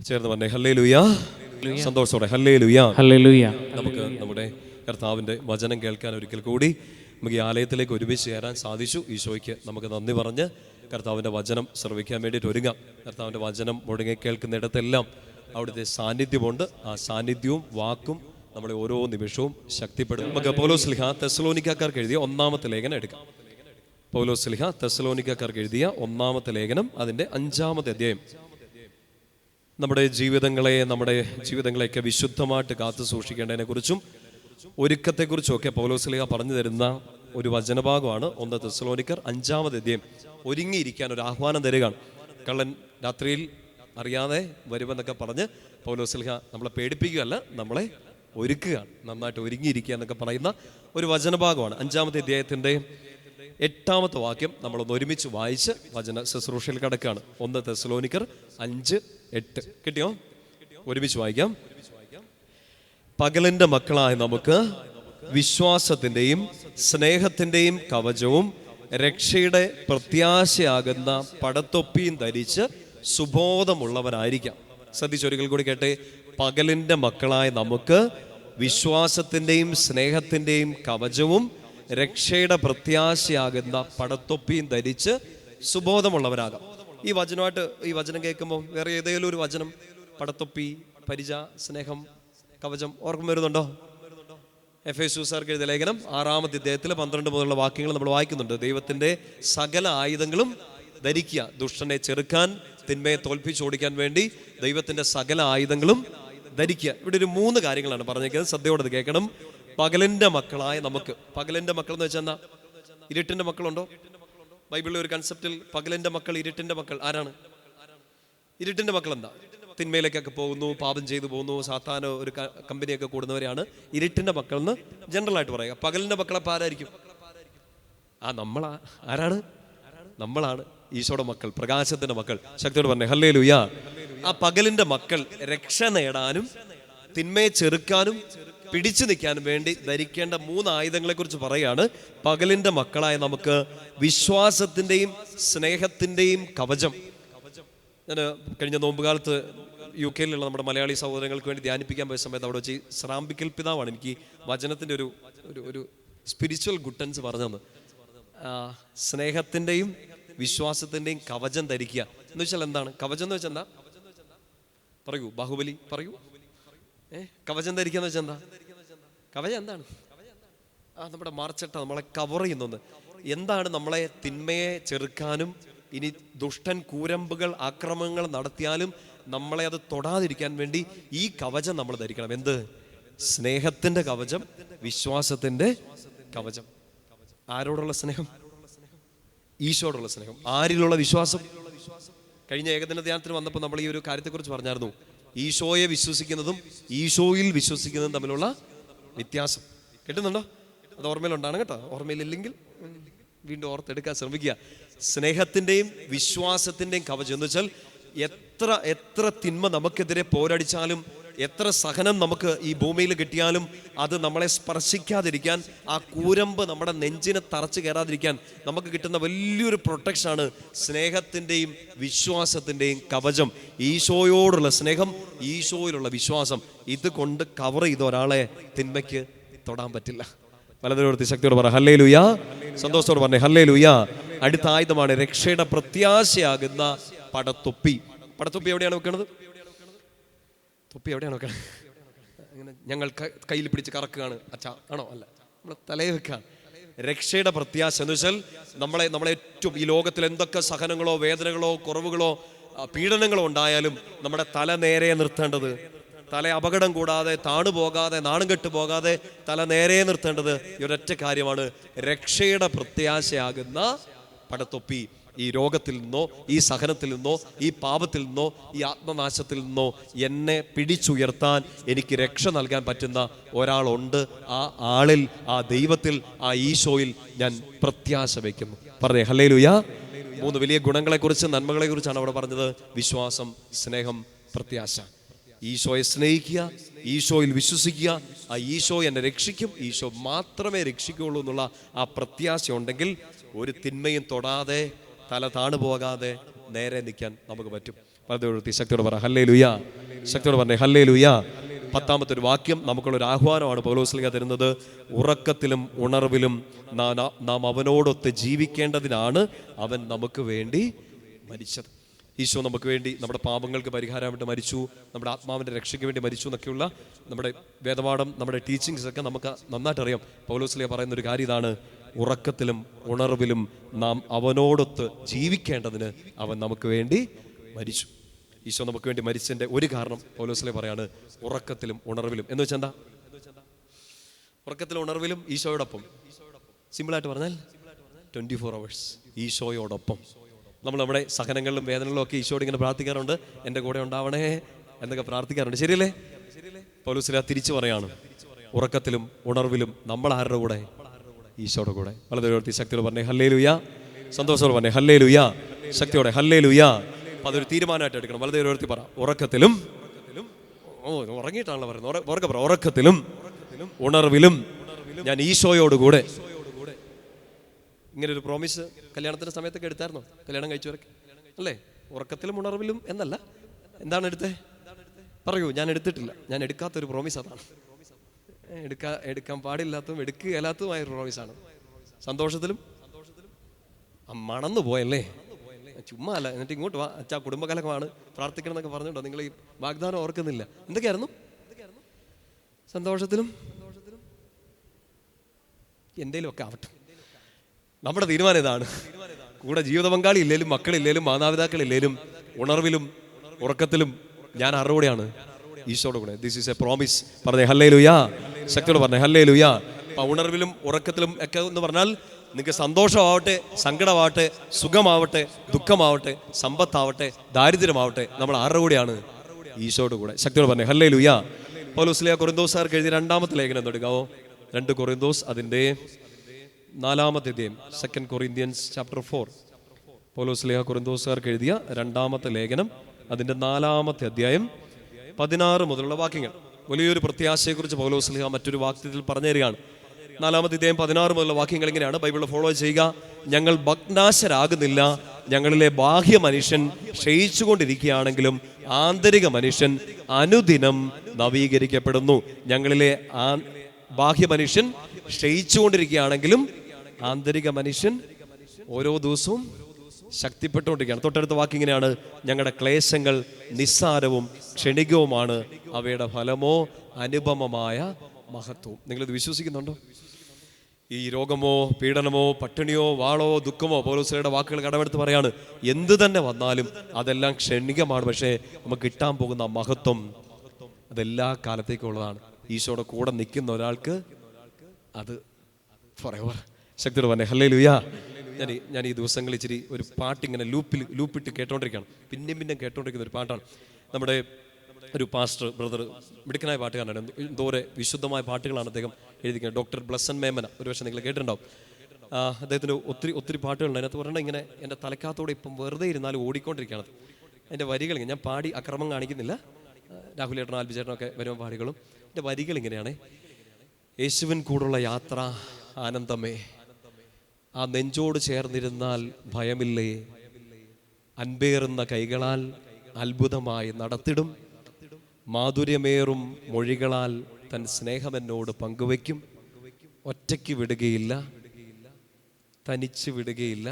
ചേർന്ന് പറഞ്ഞേ ഹല്ലേലൂയ. സന്തോഷത്തോടെ ഹല്ലേലൂയ. ഹല്ലേലൂയ. നമുക്ക് നമ്മുടെ കർത്താവിൻ്റെ വചനം കേൾക്കാൻ ഒരിക്കൽ കൂടി നമുക്ക് ഈ ആലയത്തിലേക്ക് ഒരുമിച്ച് ചേരാൻ സാധിച്ചു. ഈശോയ്ക്ക് നമുക്ക് നന്ദി പറഞ്ഞ് കർത്താവിൻ്റെ വചനം ശ്രവിക്കാൻ വേണ്ടിയിട്ട് ഒരുങ്ങാം. കർത്താവിൻ്റെ വചനം മുടങ്ങി കേൾക്കുന്നിടത്തെല്ലാം അവിടുത്തെ സാന്നിധ്യമുണ്ട്. ആ സാന്നിധ്യവും വാക്കും നമ്മളെ ഓരോ നിമിഷവും ശക്തിപ്പെടും. നമുക്ക് പൗലോസ്ലീഹ തെസ്സലോനിക്കക്കാർക്ക് എഴുതിയ ഒന്നാമത്തെ ലേഖനം എടുക്കാം. പൗലോസ്ലീഹ തെസ്സലോനിക്കക്കാർക്ക് എഴുതിയ ഒന്നാമത്തെ ലേഖനം, അതിൻ്റെ 5-ാമത്തെ അധ്യായം. നമ്മുടെ ജീവിതങ്ങളെയൊക്കെ വിശുദ്ധമായിട്ട് കാത്തു സൂക്ഷിക്കേണ്ടതിനെ കുറിച്ചും ഒരുക്കത്തെക്കുറിച്ചും ഒക്കെ പൗലോസ്ലീഹ പറഞ്ഞു തരുന്ന ഒരു വചനഭാഗമാണ് 1 തെസ്സലോനിക്കർ 5-ാമത്തെ അധ്യായം. ഒരുങ്ങിയിരിക്കാൻ ഒരു ആഹ്വാനം തരികയാണ്. കള്ളൻ രാത്രിയിൽ അറിയാതെ വരുമെന്നൊക്കെ പറഞ്ഞ് പൗലോസ്ലീഹ നമ്മളെ പേടിപ്പിക്കുകയല്ല, നമ്മളെ ഒരുക്കുകയാണ്. നന്നായിട്ട് ഒരുങ്ങിയിരിക്കുക എന്നൊക്കെ പറയുന്ന ഒരു വചനഭാഗമാണ്. 5-ാമത്തെ അധ്യായത്തിൻ്റെ 8-ാമത്തെ വാക്യം നമ്മളൊന്ന് ഒരുമിച്ച് വായിച്ച് വചന ശുശ്രൂഷയിൽ കിടക്കുകയാണ്. 1 തെസ്സലോനിക്കർ 5:8 കിട്ടിയോ? ഒരുമിച്ച് വായിക്കാം. പകലിന്റെ മക്കളായ നമുക്ക് വിശ്വാസത്തിൻ്റെയും സ്നേഹത്തിൻ്റെയും കവചവും രക്ഷയുടെ പ്രത്യാശയാകുന്ന പടത്തൊപ്പിയും ധരിച്ച് സുബോധമുള്ളവരായിരിക്കാം. ശ്രദ്ധിച്ചൊരിക്കൽ കൂടി കേട്ടെ. പകലിന്റെ മക്കളായ നമുക്ക് വിശ്വാസത്തിൻ്റെയും സ്നേഹത്തിൻ്റെയും കവചവും രക്ഷയുടെ പ്രത്യാശയാകുന്ന പടത്തൊപ്പിയും ധരിച്ച് സുബോധമുള്ളവരാകാം. ഈ വചനം കേൾക്കുമ്പോൾ വേറെ ഏതെങ്കിലും ഒരു വചനം, പടത്തൊപ്പി, പരിച, സ്നേഹം, കവചം ഓർമ്മ വരുന്നുണ്ടോ? എഫേസ്യക്കാർക്ക് എഴുതിയ ലേഖനം 6-ാമത്തെ അധ്യായത്തിൽ 12 മുതലുള്ള വാക്യങ്ങൾ നമ്മൾ വായിക്കുന്നുണ്ട്. ദൈവത്തിന്റെ സകല ആയുധങ്ങളും ധരിക്കുക, ദുഷ്ടനെ ചെറുക്കാൻ, തിന്മയെ തോൽപ്പിച്ചോടിക്കാൻ വേണ്ടി ദൈവത്തിന്റെ സകല ആയുധങ്ങളും ധരിക്കുക. ഇവിടെ ഒരു 3 കാര്യങ്ങളാണ് പറഞ്ഞേക്കുന്നത്. ശ്രദ്ധയോടെ കേൾക്കണം. പകലിന്റെ മക്കളായ നമുക്ക്. പകലിന്റെ മക്കൾ എന്ന് വെച്ചാൽ എന്താ? ഇരുട്ടിന്റെ മക്കളുണ്ടോ? ബൈബിളിലെ ഒരു കൺസെപ്റ്റിൽ പകലിന്റെ മക്കൾ, ഇരുട്ടിന്റെ മക്കൾ ആരാണ്? ഇരുട്ടിന്റെ മക്കൾ എന്താ? തിന്മയിലേക്കൊക്കെ പോകുന്നു, പാപം ചെയ്തു പോകുന്നു, സാത്താനോ ഒരു കമ്പനിയൊക്കെ കൂടുന്നവരെയാണ് ഇരുട്ടിന്റെ മക്കൾ എന്ന് ജനറൽ ആയിട്ട് പറയുക. പകലിന്റെ മക്കളെ ആരായിരിക്കും? ആരാണ്? നമ്മളാണ് ഈശോയുടെ മക്കൾ, പ്രകാശത്തിന്റെ മക്കൾ. ശക്തിയോട് പറഞ്ഞേ ഹല്ലേലൂയ. ആ പകലിന്റെ മക്കൾ രക്ഷ നേടാനും തിന്മയെ ചെറുക്കാനും പിടിച്ചു നിൽക്കാനും വേണ്ടി ധരിക്കേണ്ട 3 ആയുധങ്ങളെ കുറിച്ച് പറയുകയാണ്. പകലിന്റെ മക്കളായ നമുക്ക് വിശ്വാസത്തിൻ്റെയും സ്നേഹത്തിൻ്റെയും കവചം. ഞാൻ കഴിഞ്ഞ നോമ്പുകാലത്ത് UK-യിലുള്ള നമ്മുടെ മലയാളി സഹോദരങ്ങൾക്ക് വേണ്ടി ധ്യാനിപ്പിക്കാൻ പോയ സമയത്ത് അവിടെ വെച്ച് ശ്രാമ്പിക്കൽ പിതാവാണ് എനിക്ക് വചനത്തിൻ്റെ ഒരു സ്പിരിച്വൽ ഗുട്ടൻസ് പറഞ്ഞു തന്നത്. സ്നേഹത്തിൻ്റെയും വിശ്വാസത്തിൻ്റെയും കവചം ധരിക്കുക എന്ന് വെച്ചാൽ എന്താണ്? കവചം എന്ന് വെച്ചാൽ എന്താ? പറയൂ, ബാഹുബലി പറയൂ. കവചം ധരിക്കുക എന്ന് വെച്ചാൽ എന്താ? കവചം എന്താണ്? നമ്മുടെ മാർച്ചട്ട നമ്മളെ കവർ ചെയ്യുന്നത് എന്താണ്? നമ്മളെ തിന്മയെ ചെറുക്കാനും ഇനി ദുഷ്ടൻ കൂരമ്പുകൾ ആക്രമണങ്ങൾ നടത്തിയാലും നമ്മളെ അത് തൊടാതിരിക്കാൻ വേണ്ടി ഈ കവചം നമ്മൾ ധരിക്കണം. എന്ത്? സ്നേഹത്തിന്റെ കവചം, വിശ്വാസത്തിന്റെ കവചം. ആരോടുള്ള സ്നേഹം? ഈശോയോടുള്ള സ്നേഹം. ആരിലുള്ള വിശ്വാസം? കഴിഞ്ഞ ഏകദിന ധ്യാനത്തിന് വന്നപ്പോൾ നമ്മൾ ഈ ഒരു കാര്യത്തെക്കുറിച്ച് പറഞ്ഞായിരുന്നു. ഈശോയെ വിശ്വസിക്കുന്നതും ഈശോയിൽ വിശ്വസിക്കുന്നതും തമ്മിലുള്ള വ്യത്യാസം. കിട്ടുന്നുണ്ടോ? അത് ഓർമ്മയിലുണ്ടാണ് കേട്ടോ. ഓർമ്മയിലില്ലെങ്കിൽ വീണ്ടും ഓർത്തെടുക്കാൻ ശ്രമിക്കുക. സ്നേഹത്തിൻ്റെയും വിശ്വാസത്തിൻ്റെയും കവചം എന്ന് വെച്ചാൽ എത്ര തിന്മ നമുക്കെതിരെ പോരടിച്ചാലും, എത്ര സഹനം നമുക്ക് ഈ ഭൂമിയിൽ കിട്ടിയാലും അത് നമ്മളെ സ്പർശിക്കാതിരിക്കാൻ, ആ കൂരമ്പ് നമ്മുടെ നെഞ്ചിനെ തറച്ചു കയറാതിരിക്കാൻ നമുക്ക് കിട്ടുന്ന വലിയൊരു പ്രൊട്ടക്ഷനാണ് സ്നേഹത്തിൻ്റെയും വിശ്വാസത്തിൻ്റെയും കവചം. ഈശോയോടുള്ള സ്നേഹം, ഈശോയിലുള്ള വിശ്വാസം, ഇത് കൊണ്ട് കവർ ചെയ്ത ഒരാളെ തിന്മയ്ക്ക് തൊടാൻ പറ്റില്ല. പലതരം ശക്തിയോട് പറ ഹല്ലേലൂയ. സന്തോഷത്തോട് പറഞ്ഞേ ഹല്ലേലൂയ. അടുത്ത ആയുധമാണ് രക്ഷയുടെ പ്രത്യാശയാകുന്ന പടത്തൊപ്പി. പടത്തൊപ്പി എവിടെയാണ് വെക്കുന്നത്? തൊപ്പി എവിടെയാണ് വെക്കണം? അങ്ങനെ ഞങ്ങൾ കയ്യിൽ പിടിച്ച് കറക്കുകയാണ് അച്ഛാ ആണോ? അല്ല, നമ്മളെ തലയിൽ വെക്കുകയാണ്. രക്ഷയുടെ പ്രത്യാശ എന്ന് വെച്ചാൽ നമ്മളെ ഏറ്റവും ഈ ലോകത്തിൽ എന്തൊക്കെ സഹനങ്ങളോ വേദനകളോ കുറവുകളോ പീഡനങ്ങളോ ഉണ്ടായാലും നമ്മുടെ തല നേരെ നിർത്തേണ്ടത്, തല അപകടം കൂടാതെ താണുപോകാതെ നാണം കെട്ടു പോകാതെ തല നേരെ നിർത്തേണ്ടത് ഈ ഒരൊറ്റ കാര്യമാണ്. രക്ഷയുടെ പ്രത്യാശയാകുന്ന പടത്തൊപ്പി. ഈ രോഗത്തിൽ നിന്നോ, ഈ സഹനത്തിൽ നിന്നോ, ഈ പാപത്തിൽ നിന്നോ, ഈ ആത്മനാശത്തിൽ നിന്നോ എന്നെ പിടിച്ചുയർത്താൻ എനിക്ക് രക്ഷ നൽകാൻ പറ്റുന്ന ഒരാളുണ്ട്. ആ ആളിൽ, ആ ദൈവത്തിൽ, ആ ഈശോയിൽ ഞാൻ പ്രത്യാശ വയ്ക്കുന്നു. പറഞ്ഞേ ഹല്ലേലൂയ. 3 വലിയ ഗുണങ്ങളെക്കുറിച്ച്, നന്മകളെക്കുറിച്ചാണ് അവിടെ പറഞ്ഞത്. വിശ്വാസം, സ്നേഹം, പ്രത്യാശ. ഈശോയെ സ്നേഹിക്കുക, ഈശോയിൽ വിശ്വസിക്കുക, ആ ഈശോ എന്നെ രക്ഷിക്കും, ഈശോ മാത്രമേ രക്ഷിക്കുകയുള്ളൂ എന്നുള്ള ആ പ്രത്യാശ ഉണ്ടെങ്കിൽ ഒരു തിന്മയും തൊടാതെ തല താണു പോകാതെ നേരെ നിൽക്കാൻ നമുക്ക് പറ്റും. പലതും ശക്തിയോട് പറ ഹല്ലേലൂയ. ശക്തിയോട് പറഞ്ഞേ ഹല്ലേലൂയ. 10ാമത്തെ ഒരു വാക്യം നമുക്കുള്ളൊരു ആഹ്വാനമാണ് പൗലോസ് തരുന്നത്. ഉറക്കത്തിലും ഉണർവിലും നാം അവനോടൊത്ത് ജീവിക്കേണ്ടതിനാണ് അവൻ നമുക്ക് വേണ്ടി മരിച്ചത്. ഈശോ നമുക്ക് വേണ്ടി നമ്മുടെ പാപങ്ങൾക്ക് പരിഹാരമായിട്ട് മരിച്ചു, നമ്മുടെ ആത്മാവിൻ്റെ രക്ഷയ്ക്ക് വേണ്ടി മരിച്ചു എന്നൊക്കെയുള്ള നമ്മുടെ വേദപാഠം, നമ്മുടെ ടീച്ചിങ്സ് ഒക്കെ നമുക്ക് നന്നായിട്ട് അറിയാം. പൗലോസ് പറയുന്ന ഒരു കാര്യം ഇതാണ്: ഉറക്കത്തിലും ഉണർവിലും നാം അവനോടൊത്ത് ജീവിക്കേണ്ടതിന് അവൻ നമുക്ക് വേണ്ടി മരിച്ചു. ഈശോ നമുക്ക് വേണ്ടി മരിച്ചതിൻ്റെ ഒരു കാരണം പൗലോസ് പറയാണ് ഉറക്കത്തിലും ഉണർവിലും. എന്ന് വെച്ചാൽ എന്താ? ഉറക്കത്തിലും ഉണർവിലും ഈശോയോടൊപ്പം. സിമ്പിളായിട്ട് പറഞ്ഞാൽ 24 hours ഈശോയോടൊപ്പം. നമ്മൾ നമ്മുടെ സഹനങ്ങളിലും വേദനകളിലും ഒക്കെ ഈശോയോട് ഇങ്ങനെ പ്രാർത്ഥിക്കാറുണ്ട്, എൻ്റെ കൂടെ ഉണ്ടാവണേ എന്നൊക്കെ പ്രാർത്ഥിക്കാറുണ്ട്. ശരിയല്ലേ? പൗലോസ് തിരിച്ചു പറയാണ്, ഉറക്കത്തിലും ഉണർവിലും നമ്മൾ ആരുടെ കൂടെ? ഈശോയുടെ കൂടെ. വളരെ ശക്തിയോടെ പറഞ്ഞേ ഹല്ലേലൂയ. സന്തോഷത്തോടെ പറഞ്ഞേ ഹല്ലേലൂയ. ശക്തിയോടെ ഹല്ലേലൂയ. അപ്പം അതൊരു തീരുമാനമായിട്ട് എടുക്കണം. വളരെ ഉയർത്തി പറ, ഉറക്കത്തിലും, ഉറങ്ങിയിട്ടാണല്ലോ പറയുന്നത്, ഉറക്കത്തിലും ഉണർവിലും ഞാൻ ഈശോയോടുകൂടെ. ഇങ്ങനെ ഒരു പ്രോമിസ് കല്യാണത്തിന്റെ സമയത്തൊക്കെ എടുത്തായിരുന്നോ? കല്യാണം കഴിച്ചവരൊക്കെ അല്ലേ? ഉറക്കത്തിലും ഉണർവിലും എന്നല്ല, എന്താണ് എടുത്തേ? പറയൂ. ഞാൻ എടുത്തിട്ടില്ല. ഞാൻ എടുക്കാത്തൊരു പ്രോമിസ് അതാണ്. എടുക്കാൻ പാടില്ലാത്തതും എടുക്കുകയല്ലാത്തതുമായ ഒരു പ്രോമിസാണ്. സന്തോഷത്തിലും മണന്നു പോയല്ലേ? ചുമ്മാ അല്ല. എന്നിട്ട് ഇങ്ങോട്ട് വാ അച്ഛാ, കുടുംബകലകമാണ്, പ്രാർത്ഥിക്കണം എന്നൊക്കെ പറഞ്ഞിട്ടോ നിങ്ങൾ ഈ വാഗ്ദാനം ഓർക്കുന്നില്ല. എന്തൊക്കെയായിരുന്നു? സന്തോഷത്തിലും എന്തേലും ഒക്കെ ആവട്ടെ. നമ്മുടെ തീരുമാനം ഇതാണ്. കൂടെ ജീവിത പങ്കാളി ഇല്ലേലും, മക്കളില്ലേലും, മാതാപിതാക്കളില്ലേലും, ഉണർവിലും ഉറക്കത്തിലും ഞാൻ ആരുടെ കൂടെയാണ്? ഈശോയുടെ കൂടെ. This is A promise. പറഞ്ഞേ ഹല്ലേലൂയാ. ശക്തിയോട് പറഞ്ഞേ ഹല്ലേലൂയാ. ഉണർവിലും ഉറക്കത്തിലും ഒക്കെ എന്ന് പറഞ്ഞാൽ നിങ്ങൾക്ക് സന്തോഷമാവട്ടെ, സങ്കടമാവട്ടെ, സുഖമാവട്ടെ, ദുഃഖമാവട്ടെ, സമ്പത്താവട്ടെ, ദാരിദ്ര്യമാവട്ടെ, നമ്മൾ ആരുടെ കൂടെയാണ്? ഈശോയുടെ കൂടെ. ശക്തിയോട് പറഞ്ഞേ ഹല്ലേലൂയാ. പൗലോസ് കൊറിന്തോസുകാർക്ക് എഴുതിയ 2ാമത്തെ ലേഖനം എടുക്കാവോ? 2 കൊറിന്തോസ് അതിൻ്റെ 4ാമത്തെ അധ്യായം, 2 Corinthians chapter 4. പൗലോസ് കൊറിന്തോസുകാർക്ക് എഴുതിയ 2ാമത്തെ ലേഖനം അതിൻ്റെ 4ാമത്തെ അധ്യായം 16 മുതലുള്ള വാക്യങ്ങൾ. വലിയൊരു പ്രത്യാശയെക്കുറിച്ച് പൗലോസ് മറ്റൊരു വാക്യത്തിൽ പറഞ്ഞു തരികയാണ്. 4ാമത്തെ അധ്യായം 16 മുതലുള്ള വാക്യങ്ങൾ ഇങ്ങനെയാണ്. ബൈബിൾ ഫോളോ ചെയ്യുക. ഞങ്ങൾ ഭഗ്നാശരാകുന്നില്ല. ഞങ്ങളിലെ ബാഹ്യ മനുഷ്യൻ ക്ഷയിച്ചുകൊണ്ടിരിക്കുകയാണെങ്കിലും ആന്തരിക മനുഷ്യൻ അനുദിനം നവീകരിക്കപ്പെടുന്നു. ഞങ്ങളിലെ ബാഹ്യ മനുഷ്യൻ ക്ഷയിച്ചുകൊണ്ടിരിക്കുകയാണെങ്കിലും ആന്തരിക മനുഷ്യൻ ഓരോ ദിവസവും ശക്തിപ്പെട്ടുകൊണ്ടിരിക്കുകയാണ്. തൊട്ടടുത്ത വാക്ക് ഇങ്ങനെയാണ്: ഞങ്ങളുടെ ക്ലേശങ്ങൾ നിസ്സാരവും ക്ഷണികവുമാണ്, അവയുടെ ഫലമോ അനുപമമായ മഹത്വവും. നിങ്ങളിത് വിശ്വസിക്കുന്നുണ്ടോ? ഈ രോഗമോ പീഡനമോ പട്ടിണിയോ വാളോ ദുഃഖമോ, പൗലോസിന്റെ വാക്കുകൾ കടമെടുത്ത് പറയാണ്, എന്ത് തന്നെ വന്നാലും അതെല്ലാം ക്ഷണികമാണ്. പക്ഷേ നമുക്ക് കിട്ടാൻ പോകുന്ന മഹത്വം അതെല്ലാ കാലത്തേക്കുള്ളതാണ്. ഈശോയുടെ കൂടെ നിൽക്കുന്ന ഒരാൾക്ക് അത് ഫോrever. ശക്തിയോടെ പറഞ്ഞേ ഹല്ലേലൂയാ. ഞാൻ ഈ ദിവസങ്ങളിൽ ഇച്ചിരി ഒരു പാട്ടിങ്ങനെ ലൂപ്പിട്ട് കേട്ടോണ്ടിരിക്കുകയാണ്. പിന്നെ കേട്ടോണ്ടിരിക്കുന്ന ഒരു പാട്ടാണ്. നമ്മുടെ ഒരു പാസ്റ്റർ ബ്രദർ, മിടുക്കനായ പാട്ടുകാരനാണ്. എന്തോരെ വിശുദ്ധമായ പാട്ടുകളാണ് അദ്ദേഹം എഴുതിക്കുന്നത്. ഡോക്ടർ ബ്ലസ്സൻ മേമന, ഒരു പക്ഷേ നിങ്ങൾ കേട്ടിട്ടുണ്ടാവും. അദ്ദേഹത്തിന് ഒത്തിരി പാട്ടുകളുണ്ട്. അതിനകത്ത് പറഞ്ഞാൽ ഇങ്ങനെ എൻ്റെ തലക്കാത്തോടെ ഇപ്പം വെറുതെ ഇരുന്നാലും ഓടിക്കൊണ്ടിരിക്കുകയാണ്. എൻ്റെ വരികൾ ഞാൻ പാടി അക്രമം കാണിക്കുന്നില്ല. രാഹുൽ ചേട്ടനും ആൽബി ചേട്ടനൊക്കെ വരുമ്പോൾ പാടികളും. എൻ്റെ വരികൾ ഇങ്ങനെയാണ്: യേശുവിൻ കൂടുള്ള യാത്ര ആനന്ദമേ, ആ നെഞ്ചോട് ചേർന്നിരുന്നാൽ ഭയമില്ലേ, അൻപേറുന്ന കൈകളാൽ അത്ഭുതമായി നടത്തിടും, മാധുര്യമേറും മൊഴികളാൽ തൻ സ്നേഹമെന്നോട് പങ്കുവയ്ക്കും, ഒറ്റയ്ക്ക് വിടുകയില്ല, തനിച്ച് വിടുകയില്ല,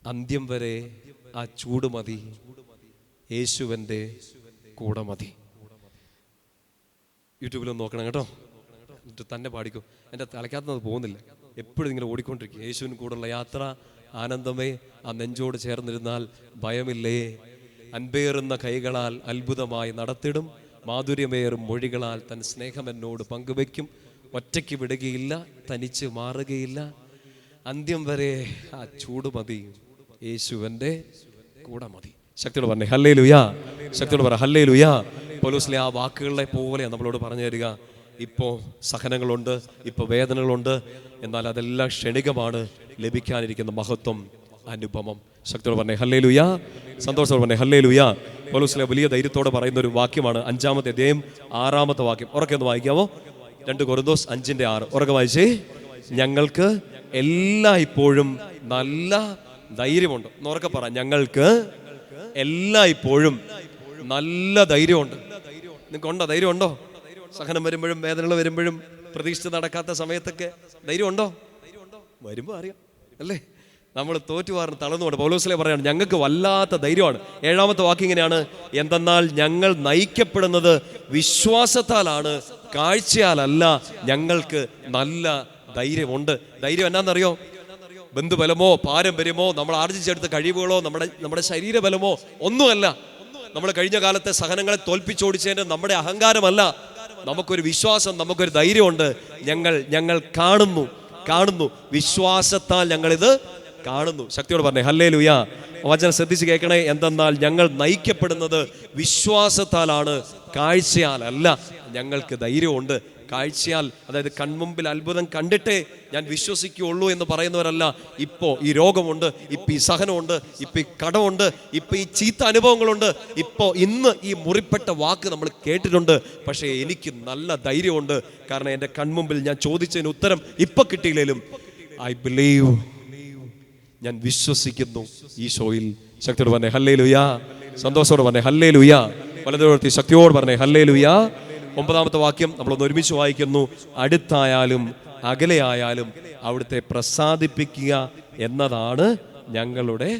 അന്ത്യം വരെ ആ ചൂട് മതി, യേശുവൻ്റെ കൂടെ മതി. യൂട്യൂബിലൊന്ന് നോക്കണം കേട്ടോ, എന്നിട്ട് തന്നെ പാടിക്കും. എൻ്റെ തലയ്ക്കകത്തുനിന്ന് പോകുന്നില്ല, എപ്പോഴും ഇങ്ങനെ ഓടിക്കൊണ്ടിരിക്കും. യേശുവിന് കൂടുള്ള യാത്ര ആനന്ദമേ, ആ നെഞ്ചോട് ചേർന്നിരുന്നാൽ ഭയമില്ലേ, അൻപേറുന്ന കൈകളാൽ അത്ഭുതമായി നടത്തിടും, മാധുര്യമേറും മൊഴികളാൽ തൻ സ്നേഹം എന്നോട് പങ്കുവയ്ക്കും, ഒറ്റയ്ക്ക് വിടുകയില്ല, തനിച്ച് മാറുകയില്ല, അന്ത്യം വരെ ആ ചൂട് മതി, യേശുവൻ്റെ കൂടെ മതി. ശക്തിയോട് പറഞ്ഞേ ഹല്ലേലൂയാ. ശക്തിയോട് പറ ഹല്ലേലൂയാ. പൗലോസിലെ ആ വാക്കുകളെ പോലെ നമ്മളോട് പറഞ്ഞു തരിക. ഇപ്പോൾ സഹനങ്ങളുണ്ട്, ഇപ്പോൾ വേദനകളുണ്ട്, എന്നാൽ അതെല്ലാം ക്ഷണികമാണ്. ലഭിക്കാനിരിക്കുന്ന മഹത്വം അനുപമം. ശക്തിയോട് പറഞ്ഞേ ഹല്ലേലൂയാ. സന്തോഷത്തോടെ പറഞ്ഞേ ഹല്ലേലൂയാ. പൗലോസിലെ വലിയ ധൈര്യത്തോടെ പറയുന്ന ഒരു വാക്യമാണ് 5ാമത്തെ അധ്യായം 6ാമത്തെ വാക്യം. ഉറക്കെ ഒന്ന് വായിക്കാമോ? 2 കൊരിന്തോസ് 5:6. ഉറക്കെ വായിച്ചേ. ഞങ്ങൾക്ക് എല്ലാ ഇപ്പോഴും നല്ല ധൈര്യമുണ്ട്. ഉറക്കെ പറ, ഞങ്ങൾക്ക് എല്ലായ്പ്പോഴും നല്ല ധൈര്യമുണ്ട്. നിങ്ങൾക്കുണ്ടോ? ധൈര്യമുണ്ടോ? സഹനം വരുമ്പോഴും വേദനകൾ വരുമ്പോഴും പ്രതീക്ഷിച്ച് നടക്കാത്ത സമയത്തൊക്കെ ധൈര്യമുണ്ടോ? വരുമ്പോൾ അറിയാം അല്ലേ? നമ്മൾ തോറ്റുവാറിന് തളർന്നുകൊണ്ട് പൗലോസിലെ പറയാണ് ഞങ്ങൾക്ക് വല്ലാത്ത ധൈര്യമാണ്. 7ാമത്തെ വാക്യം ഇങ്ങനെയാണ്, എന്തെന്നാൽ ഞങ്ങൾ നയിക്കപ്പെടുന്നത് വിശ്വാസത്താലാണ്, കാഴ്ചയാലല്ല. ഞങ്ങൾക്ക് നല്ല ധൈര്യമുണ്ട്. ധൈര്യം എന്നാന്നറിയോ? ബന്ധുബലമോ പാരമ്പര്യമോ നമ്മൾ ആർജിച്ചെടുത്ത കഴിവുകളോ നമ്മുടെ ശരീരബലമോ ഒന്നുമല്ല. നമ്മൾ കഴിഞ്ഞ കാലത്തെ സഹനങ്ങളെ തോൽപ്പിച്ചോടിച്ചതിന് നമ്മുടെ അഹങ്കാരമല്ല. നമുക്കൊരു വിശ്വാസം, നമുക്കൊരു ധൈര്യമുണ്ട്. ഞങ്ങൾ കാണുന്നു വിശ്വാസത്താൽ ഞങ്ങളിത് കാണുന്നു. ശക്തിയോട് പറഞ്ഞേ ഹല്ലേലൂയ. വചനം ശ്രദ്ധിച്ച് കേൾക്കണേ. എന്തെന്നാൽ ഞങ്ങൾ നയിക്കപ്പെടുന്നത് വിശ്വാസത്താലാണ്, കാഴ്ചയാലല്ല. ഞങ്ങൾക്ക് ധൈര്യമുണ്ട്. കാഴ്ചയാൽ, അതായത് കൺമുമ്പിൽ അത്ഭുതം കണ്ടിട്ടേ ഞാൻ വിശ്വസിക്കുകയുള്ളൂ എന്ന് പറയുന്നവരല്ല. ഇപ്പോൾ ഈ രോഗമുണ്ട്, ഇപ്പം ഈ സഹനമുണ്ട്, ഇപ്പം ഈ കടമുണ്ട്, ഇപ്പം ഈ ചീത്ത അനുഭവങ്ങളുണ്ട്, ഇന്ന് ഈ മുറിപ്പെട്ട വാക്ക് നമ്മൾ കേട്ടിട്ടുണ്ട്. പക്ഷേ എനിക്ക് നല്ല ധൈര്യമുണ്ട്. കാരണം എൻ്റെ കൺമുമ്പിൽ ഞാൻ ചോദിച്ചതിന് ഉത്തരം ഇപ്പം കിട്ടിയില്ലേലും ഐ ബിലീവ്, ഞാൻ വിശ്വസിക്കുന്നു ഈശോയിൽ. ശക്തിയോട് പറഞ്ഞേ ഹല്ലേലൂയ. സന്തോഷത്തോട് പറഞ്ഞേ ഹല്ലേലൂയ. വലതുവർത്തി ശക്തിയോട് പറഞ്ഞേ ഹല്ലേലൂയ. 9ാമത്തെ വാക്യം നമ്മളൊന്ന് ഒരുമിച്ച് വായിക്കുന്നു. അടുത്തായാലും അകലെയായാലും അവിടുത്തെ പ്രസാദിപ്പിക്കുക എന്നതാണ് ഞങ്ങളുടെ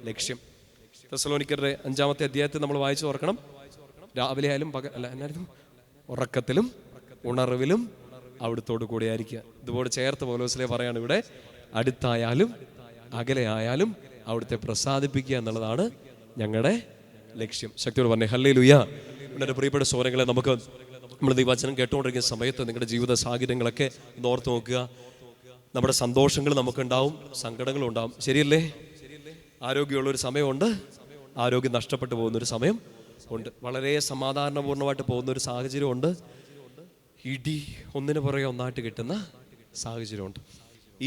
ലക്ഷ്യം. തെസ്സലോനിക്കരുടെ 5ാമത്തെ അധ്യായത്തിൽ നമ്മൾ വായിച്ചു ഓർക്കണം. രാവിലെ ആയാലും എന്നായിരുന്നു? ഉറക്കത്തിലും ഉണർവിലും അവിടുത്തോട് കൂടെ ആയിരിക്കുക. ഇതുപോലെ ചേർത്ത് പൗലോസിലെ പറയാണ് ഇവിടെ, അടുത്തായാലും അകലെയായാലും അവിടുത്തെ പ്രസാദിപ്പിക്കുക എന്നുള്ളതാണ് ഞങ്ങളുടെ ലക്ഷ്യം. ശക്തിയോട് പറഞ്ഞേ ഹല്ലേലൂയ. എൻ്റെ പ്രിയപ്പെട്ട സഹോദരങ്ങളെ, നമ്മൾ ദൈവവചനം കേട്ടുകൊണ്ടിരിക്കുന്ന സമയത്ത് നിങ്ങളുടെ ജീവിത സാഹചര്യങ്ങളൊക്കെ ഓർത്ത് നോക്കുക. നമ്മുടെ സന്തോഷങ്ങൾ നമുക്കുണ്ടാവും, സങ്കടങ്ങളും ഉണ്ടാവും. ശരിയല്ലേ? ആരോഗ്യമുള്ളൊരു സമയമുണ്ട്, ആരോഗ്യം നഷ്ടപ്പെട്ടു പോകുന്നൊരു സമയം ഉണ്ട്, വളരെ സമാധാനപൂർണ്ണമായിട്ട് പോകുന്നൊരു സാഹചര്യമുണ്ട്, ഇടി ഒന്നിനു പുറകെ ഒന്നായിട്ട് കിട്ടുന്ന സാഹചര്യമുണ്ട്.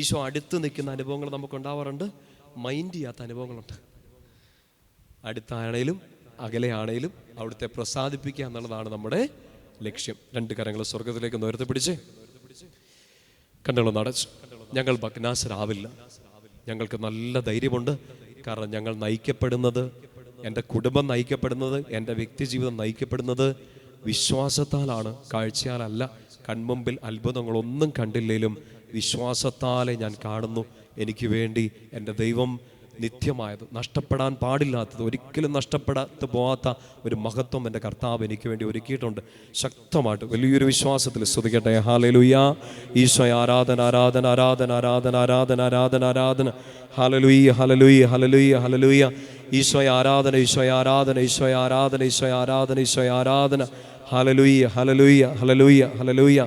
ഈശോ അടുത്ത് നിൽക്കുന്ന അനുഭവങ്ങൾ നമുക്കുണ്ടാവാറുണ്ട്, മൈൻഡ് ചെയ്യാത്ത അനുഭവങ്ങളുണ്ട്. അടുത്താണേലും അകലെയാണേലും അവിടുത്തെ പ്രസാദിപ്പിക്കുക എന്നുള്ളതാണ് നമ്മുടെ ലക്ഷ്യം. 2 കരങ്ങൾ സ്വർഗത്തിലേക്ക് ഉയർത്തിപ്പിടിച്ച് കണ്ണുകളൊന്ന് അടച്ച്. ഞങ്ങൾ ഭഗ്നാശരാവില്ല. ഞങ്ങൾക്ക് നല്ല ധൈര്യമുണ്ട്. കാരണം ഞങ്ങൾ നയിക്കപ്പെടുന്നത്, എൻ്റെ കുടുംബം നയിക്കപ്പെടുന്നത്, എൻ്റെ വ്യക്തി ജീവിതം നയിക്കപ്പെടുന്നത് വിശ്വാസത്താലാണ്, കാഴ്ചയാലല്ല. കൺമുമ്പിൽ അത്ഭുതങ്ങളൊന്നും കണ്ടില്ലേലും വിശ്വാസത്താലെ ഞാൻ കാണുന്നു. എനിക്ക് വേണ്ടി എൻ്റെ ദൈവം നിത്യമായത്, നഷ്ടപ്പെടാൻ പാടില്ലാത്തത്, ഒരിക്കലും നഷ്ടപ്പെടാത്ത പോകാത്ത ഒരു മഹത്വം എൻ്റെ കർത്താവ് എനിക്ക് വേണ്ടി ഒരുക്കിയിട്ടുണ്ട്. ശക്തമായിട്ട് വലിയൊരു വിശ്വാസത്തിൽ സ്തുതിക്കട്ടെ. ഹല്ലേലൂയ. ഈശോ ആരാധന ആരാധന ആരാധന ആരാധന ആരാധന ആരാധന ആരാധന. ഹല്ലേലൂയ ഹല്ലേലൂയ ഹല്ലേലൂയ ഹല്ലേലൂയ. ഈശോ ആരാധന ഈശോ ആരാധന ഈശോ ആരാധന ഈശോ ആരാധന ഈശോ ആരാധന. ഹല്ലേലൂയ ഹല്ലേലൂയ ഹല്ലേലൂയ ഹല്ലേലൂയ.